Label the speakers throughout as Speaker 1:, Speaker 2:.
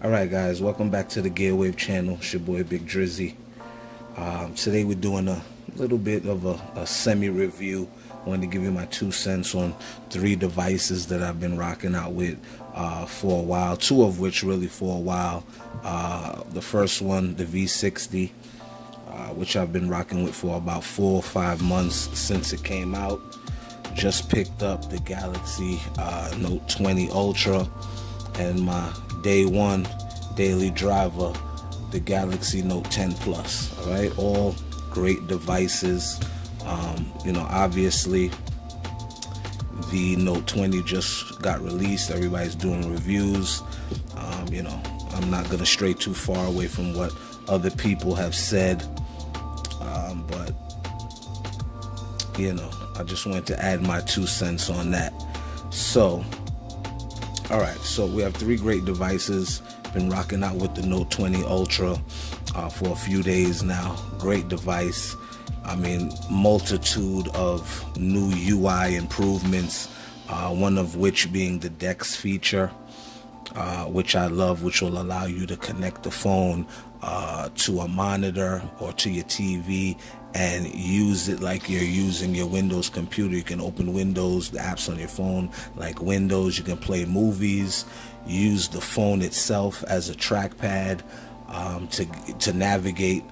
Speaker 1: Alright guys, welcome back to the Gear Wave channel. It's your boy Big Drizzy. Today we're doing a little bit of a semi-review. I wanted to give you my 2 cents on 3 devices that I've been rocking out with for a while. 2 of which really for a while. The first one, the V60, which I've been rocking with for about 4 or 5 months since it came out. Just picked up the Galaxy Note 20 Ultra, and my day one daily driver, the Galaxy Note 10 Plus. All right, all great devices. You know, obviously the Note 20 just got released. Everybody's doing reviews. You know, I'm not gonna stray too far away from what other people have said, but you know, I just wanted to add my 2 cents on that. So alright, so we have 3 great devices. Been rocking out with the Note 20 Ultra for a few days now. Great device. I mean, multitude of new UI improvements, one of which being the DeX feature, which I love, which will allow you to connect the phone to a monitor or to your TV and use it like you're using your Windows computer. You can open Windows, the apps on your phone like Windows. You can play movies, use the phone itself as a trackpad to navigate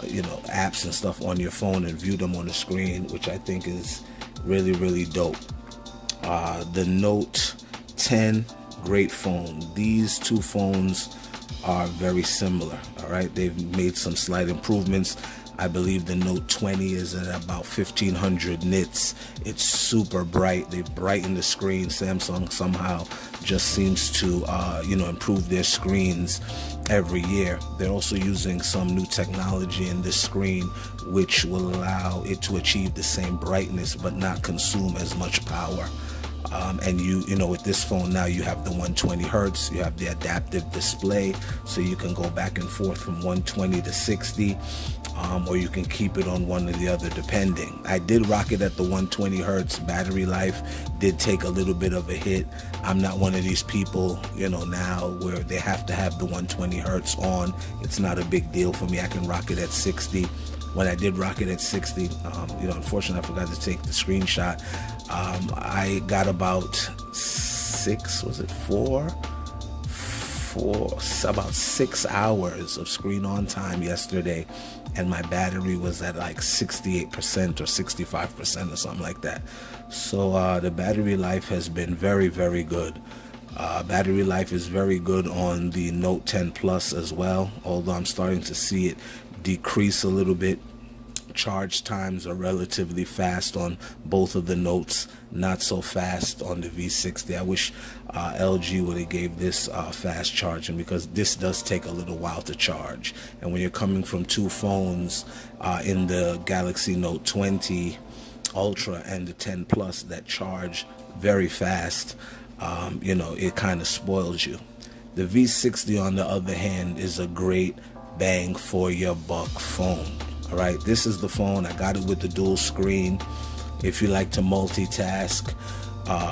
Speaker 1: you know, apps and stuff on your phone and view them on the screen, which I think is really, really dope. The Note 10, great phone. These 2 phones are very similar. All right, they've made some slight improvements. I believe the Note 20 is at about 1500 nits. It's super bright. They brighten the screen. Samsung somehow just seems to you know, improve their screens every year. They're also using some new technology in this screen which will allow it to achieve the same brightness but not consume as much power. And you know, with this phone now, you have the 120 hertz, you have the adaptive display, so you can go back and forth from 120 to 60, or you can keep it on one or the other depending. I did rock it at the 120 hertz. Battery life did take a little bit of a hit. I'm not one of these people, you know, now where they have to have the 120 hertz on. It's not a big deal for me. I can rock it at 60. When I did rock it at 60, you know, unfortunately I forgot to take the screenshot. I got about 6 hours of screen on time yesterday, and my battery was at like 68% or 65% or something like that. So the battery life has been very, very good. Battery life is very good on the Note 10 Plus as well, although I'm starting to see it decrease a little bit. Charge times are relatively fast on both of the Notes, not so fast on the V60. I wish LG would have gave this fast charging, because this does take a little while to charge. And when you're coming from 2 phones in the Galaxy Note 20 Ultra and the 10 Plus that charge very fast, you know, it kind of spoils you. The V60 on the other hand is a great bang for your buck phone. All right, this is the phone. I got it with the dual screen. If you like to multitask,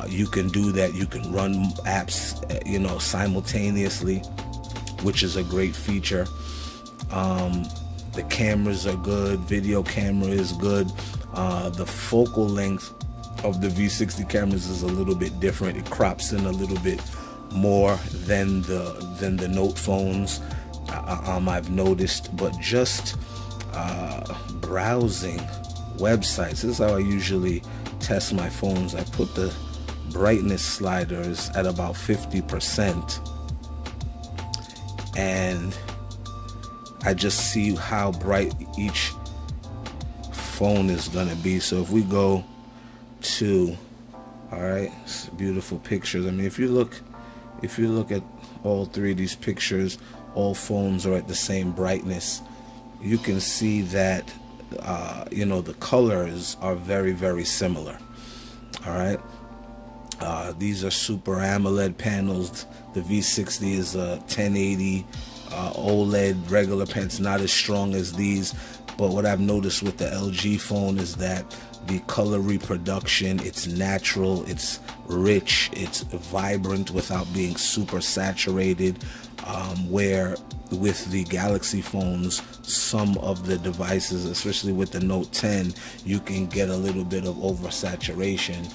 Speaker 1: you can do that. You can run apps, you know, simultaneously, which is a great feature. The cameras are good. Video camera is good. The focal length of the V60 cameras is a little bit different. It crops in a little bit more than the Note phones. I've noticed, but just browsing websites, this is how I usually test my phones. I put the brightness sliders at about 50%, and I just see how bright each phone is gonna be. So if we go to, all right, beautiful pictures. I mean, if you look at all 3 of these pictures, all phones are at the same brightness. You can see that you know, the colors are very, very similar. All right, these are Super AMOLED panels. The V60 is a 1080 OLED regular pen. It's not as strong as these, but what I've noticed with the LG phone is that the color reproduction. It's natural, it's rich, it's vibrant without being super saturated, where with the Galaxy phones, some of the devices, especially with the Note 10, you can get a little bit of oversaturation,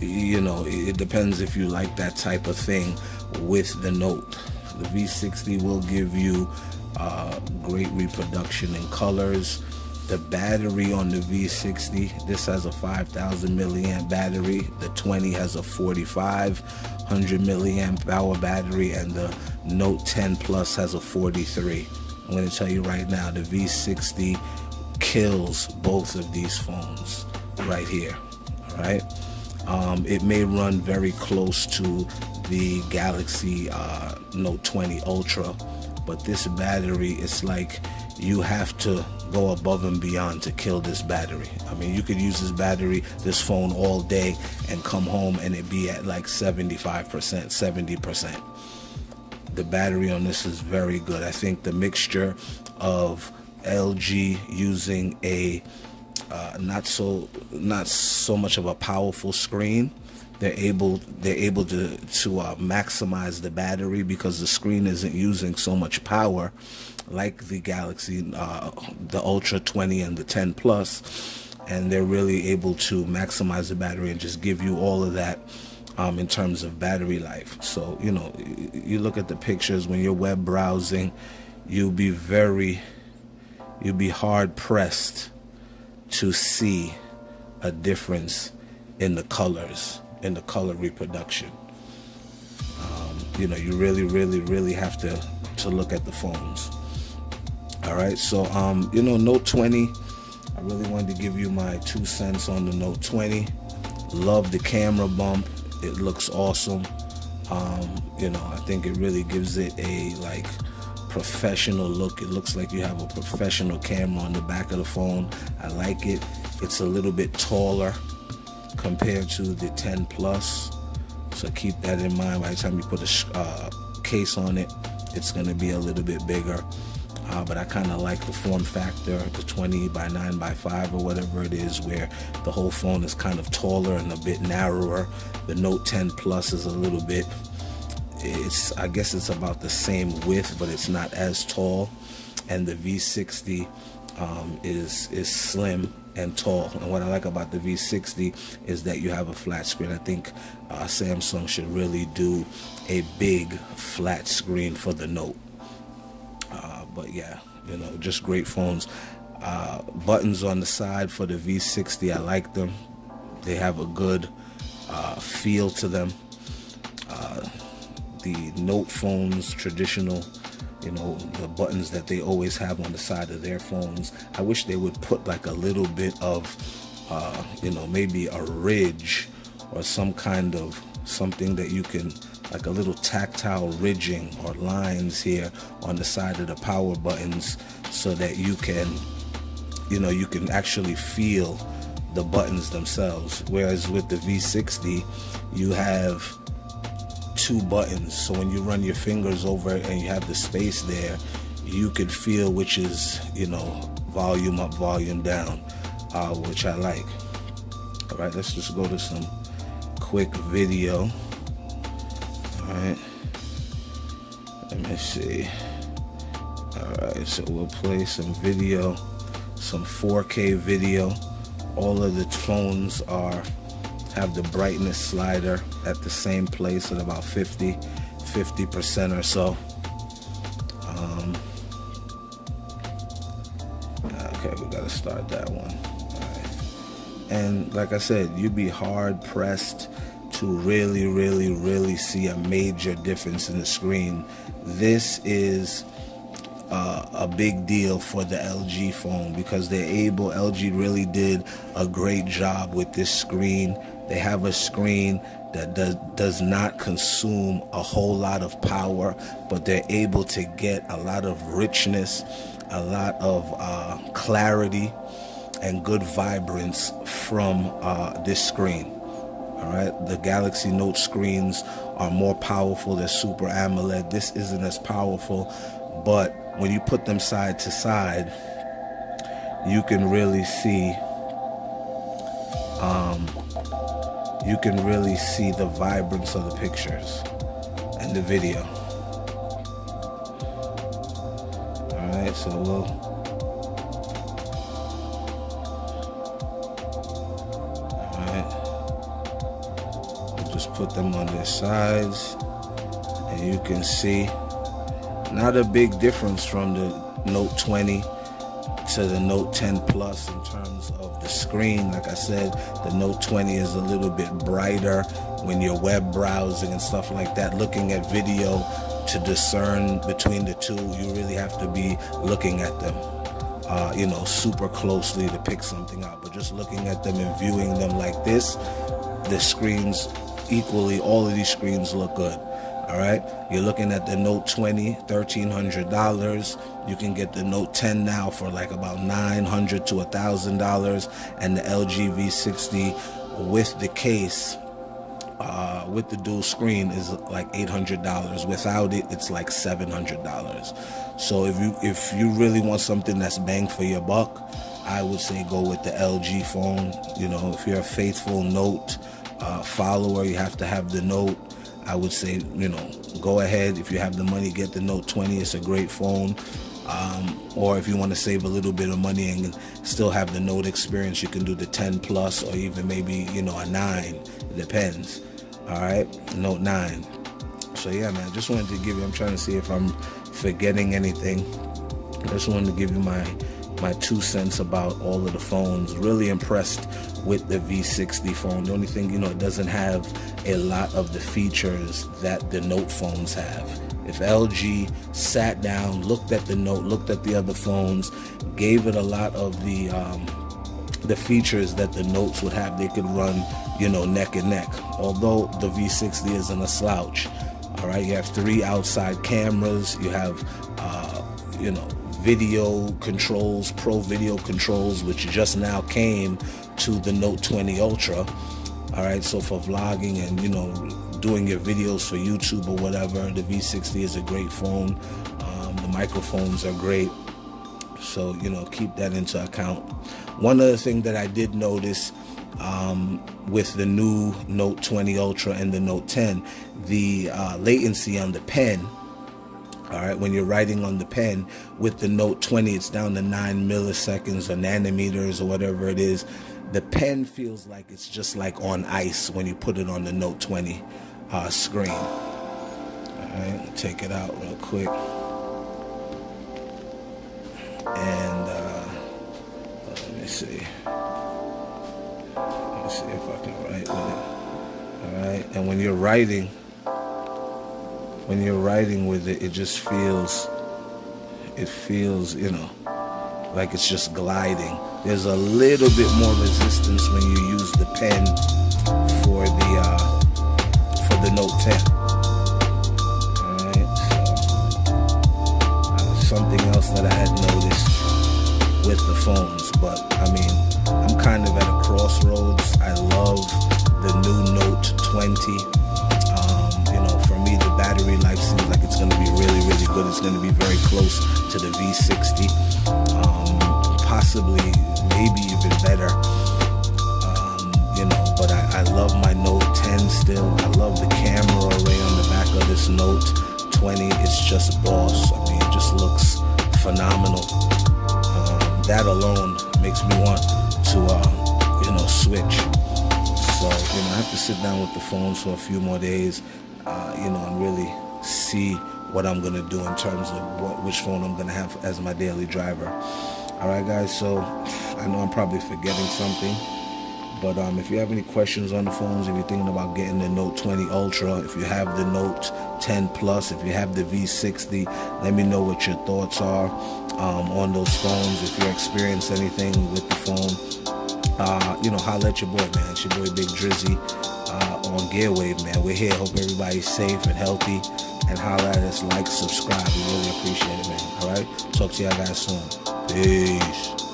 Speaker 1: you know, it depends if you like that type of thing. With the Note, the V60 will give you great reproduction in colors. The battery on the V60, this has a 5,000 milliamp battery. The 20 has a 4,500 milliamp hour battery, and the Note 10 Plus has a 43. I'm going to tell you right now, the V60 kills both of these phones right here. All right, it may run very close to the Galaxy Note 20 Ultra, but this battery, it's like you have to go above and beyond to kill this battery. I mean, you could use this phone all day and come home and it be at like 75%, 70%. The battery on this is very good. I think the mixture of LG using a not so much of a powerful screen, they're able to maximize the battery because the screen isn't using so much power like the Galaxy, the Ultra 20 and the 10 Plus, and they're really able to maximize the battery and just give you all of that in terms of battery life. So, you know, you look at the pictures when you're web browsing, you'll be hard pressed to see a difference in the colors, in the color reproduction. You know, you really have to look at the phones. All right, so you know, Note 20, I really wanted to give you my 2 cents on the Note 20. Love the camera bump, it looks awesome. You know, I think it really gives it a like professional look. It looks like you have a professional camera on the back of the phone. I like it. It's a little bit taller compared to the 10 Plus, so keep that in mind. By the time you put a case on it, it's going to be a little bit bigger, but I kind of like the form factor, the 20 by 9 by 5 or whatever it is, where the whole phone is kind of taller and a bit narrower. The Note 10 Plus is a little bit, I guess it's about the same width, but it's not as tall, and the V60 is slim and tall. And what I like about the V60 is that you have a flat screen. I think Samsung should really do a big flat screen for the Note. But yeah, you know, just great phones. Buttons on the side for the V60, I like them. They have a good feel to them. The Note phones, traditional, you know, the buttons that they always have on the side of their phones, I wish they would put like a little bit of, you know, maybe a ridge or some kind of something that you can, like a little tactile ridging or lines here on the side of the power buttons, so that you can, you know, you can actually feel the buttons themselves. Whereas with the V60, you have 2 buttons, so when you run your fingers over it and you have the space there, you can feel which is, you know, volume up, volume down, which I like. All right, let's just go to some quick video. All right, let me see. All right, so we'll play some video, some 4K video. All of the phones have the brightness slider at the same place at about 50% or so. Okay, we gotta start that one. All right. And like I said, you'd be hard pressed to really see a major difference in the screen. This is a big deal for the LG phone, because LG really did a great job with this screen. They have a screen that does not consume a whole lot of power, but they're able to get a lot of richness, a lot of clarity, and good vibrance from this screen. All right, the Galaxy Note screens are more powerful. They're Super AMOLED. This isn't as powerful, but when you put them side to side, you can really see the vibrance of the pictures and the video. Alright, so we'll just put them on their sides, and you can see not a big difference from the Note 20 to the Note 10 Plus in terms of the screen. Like I said, the Note 20 is a little bit brighter when you're web browsing and stuff like that. Looking at video to discern between the two, you really have to be looking at them, you know, super closely to pick something out. But just looking at them and viewing them like this, the screens equally, all of these screens look good. All right, you're looking at the Note 20, $1,300. You can get the Note 10 now for like about $900 to $1,000, and the LG V60 with the case, with the dual screen, is like $800. Without it, it's like $700. So if you really want something that's bang for your buck, I would say go with the LG phone. You know, if you're a faithful Note follower, you have to have the Note. I would say, you know, go ahead. If you have the money, get the Note 20. It's a great phone. Or if you want to save a little bit of money and still have the Note experience, you can do the 10 Plus, or even maybe, you know, a 9. It depends. All right, Note 9. So yeah, man, just wanted to give you, I'm trying to see if I'm forgetting anything. I just wanted to give you my 2 cents about all of the phones. Really impressed with the V60 phone. The only thing, you know, it doesn't have a lot of the features that the Note phones have. If LG sat down, looked at the Note, looked at the other phones, gave it a lot of the features that the Notes would have, they could run, you know, neck and neck. Although the V60 isn't a slouch. All right, you have 3 outside cameras. You have, you know, video controls, pro video controls, which just now came to the Note 20 Ultra. All right, so for vlogging and, you know, doing your videos for YouTube or whatever, the V60 is a great phone. The microphones are great, so, you know, keep that into account. One other thing that I did notice with the new Note 20 Ultra and the Note 10, the latency on the pen. All right, when you're writing on the pen with the Note 20, it's down to 9 milliseconds or nanometers or whatever it is. The pen feels like it's just like on ice when you put it on the Note 20 screen. All right, take it out real quick. And let me see. Let me see if I can write with it. All right, and when you're writing with it, it just feels, you know, like it's just gliding. Theres a little bit more resistance when you use the pen for the Note 10. Alright, so something else that I had noticed with the phones, but I mean, I'm kind of at a crossroads. I love the new Note 20. You know, for me, the battery life seems like it's going to be really, really good. It's going to be very close to the V60. Possibly, maybe even better, you know, but I love my Note 10 still. I love the camera array on the back of this Note 20. It's just boss. I mean, it just looks phenomenal. That alone makes me want to, you know, switch. So, you know, I have to sit down with the phones for a few more days, you know, and really see what I'm going to do in terms of which phone I'm going to have as my daily driver. Alright guys, so I know I'm probably forgetting something, but if you have any questions on the phones, if you're thinking about getting the Note 20 Ultra, if you have the Note 10 Plus, if you have the V60, let me know what your thoughts are on those phones. If you experience anything with the phone, you know, holla at your boy, man. It's your boy Big Drizzy on Gearwave, man. We're here. Hope everybody's safe and healthy, and holla at us, like, subscribe. We really appreciate it, man. Alright, talk to y'all guys soon. Peace.